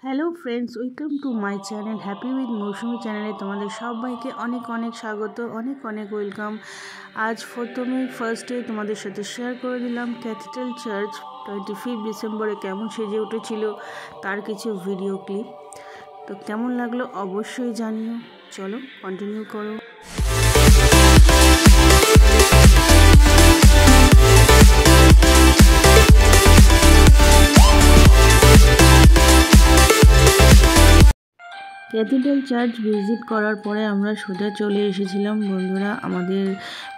Hello friends, welcome to my channel happy with Mousumi চ্যানেলে তোমাদের সবাইকে অনেক অনেক স্বাগত, অনেক অনেক ওয়েলকাম। আজ ফার্স্টে তোমাদের সাথে শেয়ার করে দিলাম ক্যাথিড্রাল চার্চ 25 ডিসেম্বরে কেমন সেজে উঠেছিল তার কিছু ভিডিও ক্লিপ। তো কেমন লাগলো অবশ্যই জানিও। চলো কন্টিনিউ করো। ক্যাথিড্রাল চার্চ ভিজিট করার পরে আমরা সোজা চলে এসেছিলাম বন্ধুরা আমাদের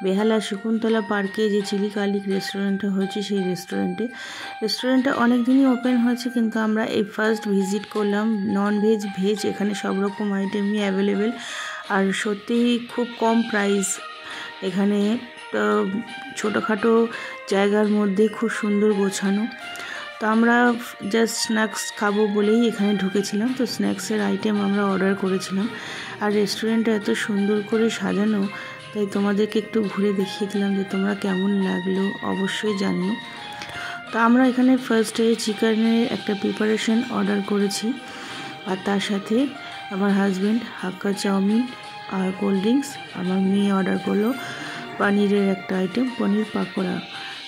বেহালা শকুন্তলা পার্কে যে চিলি গার্লিক রেস্টুরেন্টটা হয়েছে সেই রেস্টুরেন্টটা অনেক দিনই ওপেন হয়েছে, কিন্তু আমরা এই ফার্স্ট ভিজিট করলাম। নন ভেজ ভেজ এখানে সব রকম আইটেমই অ্যাভেলেবেল, আর সত্যিই খুব কম প্রাইস। এখানে ছোটোখাটো জায়গার মধ্যে খুব সুন্দর গোছানো। তো আমরা জাস্ট স্ন্যাক্স খাবো বলেই এখানে ঢুকেছিলাম। তো স্ন্যাক্সের আইটেম আমরা অর্ডার করেছিলাম, আর রেস্টুরেন্টটা এত সুন্দর করে সাজানো, তাই তোমাদেরকে একটু ঘুরে দেখিয়ে দিলাম যে তোমরা কেমন লাগলো অবশ্যই জানিও। তো আমরা এখানে ফার্স্টে চিকেনের একটা প্রিপারেশন অর্ডার করেছি, আর তার সাথে আমার হাজব্যান্ড হাক্কা চাউমিন আর কোল্ড ড্রিঙ্কস। আমার মেয়ে অর্ডার করলো পনিরের একটা আইটেম, পনির পাকোড়া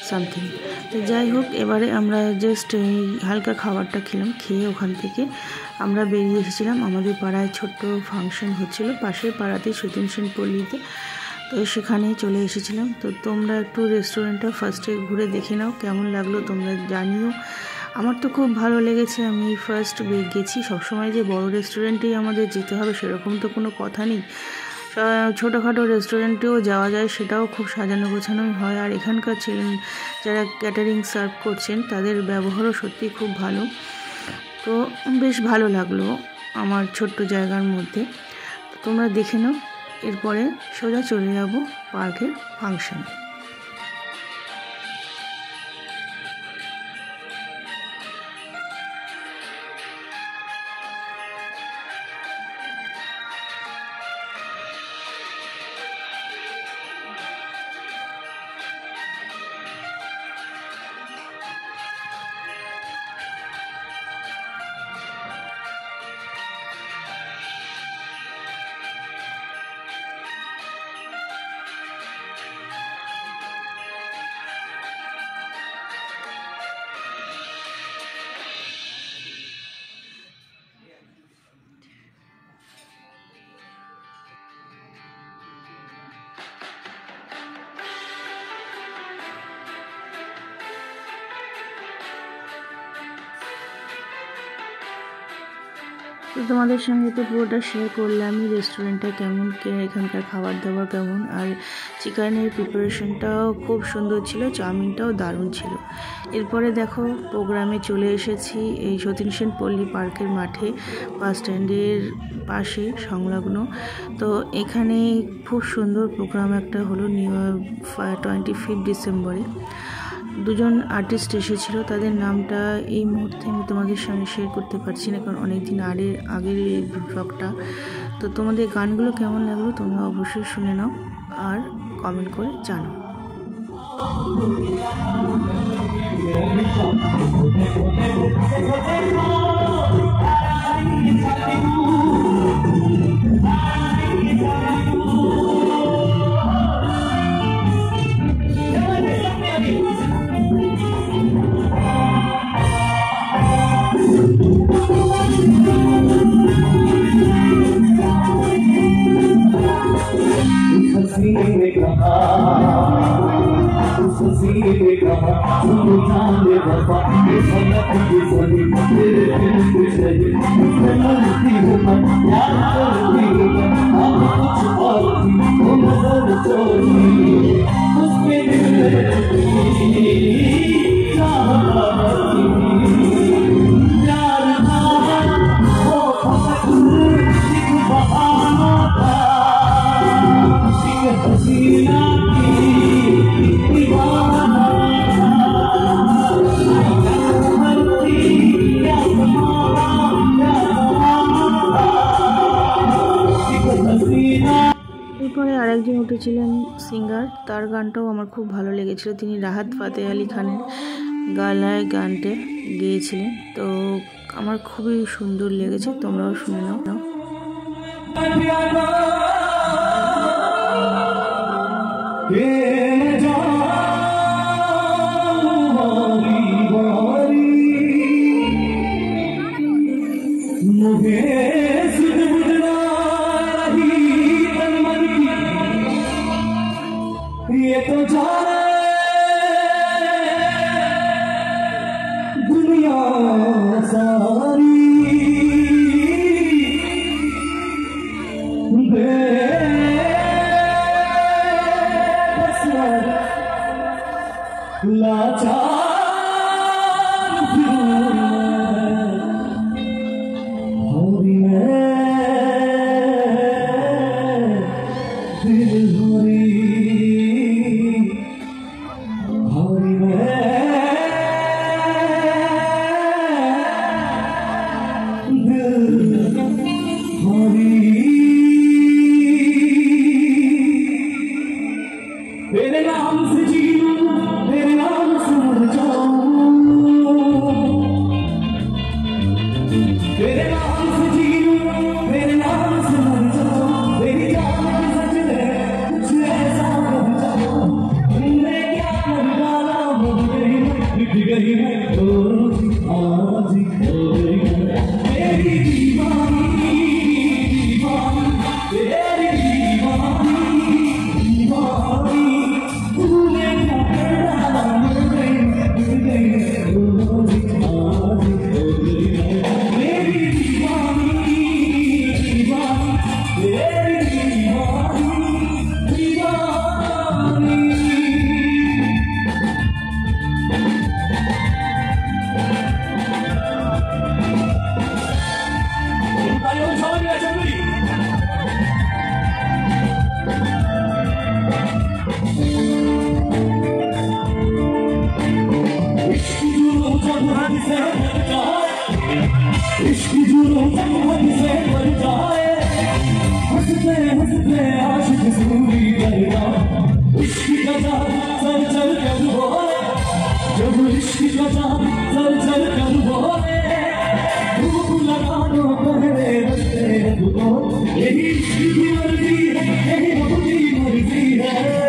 সামথিং। তো যাই হোক, এবারে আমরা জাস্ট হালকা খাবারটা খেলাম, খেয়ে ওখান থেকে আমরা বেরিয়ে এসেছিলাম। আমাদের পাড়ায় ছোট্ট ফাংশন হচ্ছিল পাশের পাড়াতেই সতীন সেন পল্লীতে, তো সেখানে চলে এসেছিলাম। তো তোমরা একটু রেস্টুরেন্টটা ফার্স্টে ঘুরে দেখে নাও, কেমন লাগলো তোমরা জানিও। আমার তো খুব ভালো লেগেছে, আমি ফার্স্ট গেছি। সবসময় যে বড় রেস্টুরেন্টেই আমাদের যেতে হবে সেরকম তো কোনো কথা নেই, ছোটোখাটো রেস্টুরেন্টেও যাওয়া যায়, সেটাও খুব সাজানো গোছানোই হয়। আর এখানকার যারা ক্যাটারিং সার্ভ করছেন তাদের ব্যবহারও সত্যি খুব ভালো। তো বেশ ভালো লাগলো আমার ছোট্ট জায়গার মধ্যে। তোমরা দেখে নাও, এরপরে সোজা চলে যাব পার্কের ফাংশন। তো তোমাদের সঙ্গে তো পুরোটা শেয়ার করলাম রেস্টুরেন্টটা কেমন, এখানকার খাবার দাবার কেমন, আর চিকেনের প্রিপারেশনটাও খুব সুন্দর ছিল, চাউমিনটাও দারুণ ছিল। এরপরে দেখো প্রোগ্রামে চলে এসেছি এই সতীন সেন পল্লী পার্কের মাঠে, বাস স্ট্যান্ডের পাশে সংলগ্ন। তো এখানে খুব সুন্দর প্রোগ্রাম একটা হলো 25 ডিসেম্বরে। দুজন আর্টিস্ট এসেছিল, তাদের নামটা এই মুহূর্তে আমি তোমাদের সঙ্গে শেয়ার করতে পারছি না, কারণ অনেক দিন আগের এই ব্লগটা। তো তোমাদের গানগুলো কেমন লাগলো তোমরা অবশ্যই শুনে নাও আর কমেন্ট করে জানাও। এরপরে আরেকজন উঠেছিলেন সিঙ্গার, তার গানটাও আমার খুব ভালো লেগেছিল। তিনি রাহাত ফাতে আলী খানের গলায় গানটা গেয়েছিলেন। তো আমার খুবই সুন্দর লেগেছে, তোমরাও শুনে নাও। ये तो जाने दुनिया सारी लाचार हरी दिल हरी तेरे नाम से जीऊं, तेरे नाम से मर जाऊं, तेरे नाम से जीऊं, तेरे नाम से मर जाऊं, तेरी जान की सच में कुछ ऐसा कर जाऊं, तुमने क्या कर डाला मिट गई है आज खो गई तेरी दीवानी दीवानी तेरी दीवानी दीवानी तूने क्या कर डाला मिट गई आज खो गई मेरी दीवानी दीवानी तेरी दीवानी दीवानी। इश्क जुनून जब हद से बढ़ जाए हंसते हंसते आशिक सूरी कर जाए इश्क का जाल चल चल कर बोले जब इश्क का जाल चल चल कर बोले धूप लगा दो पहले रस्ते को यही इश्क की मर्जी है यही रब की मर्जी है।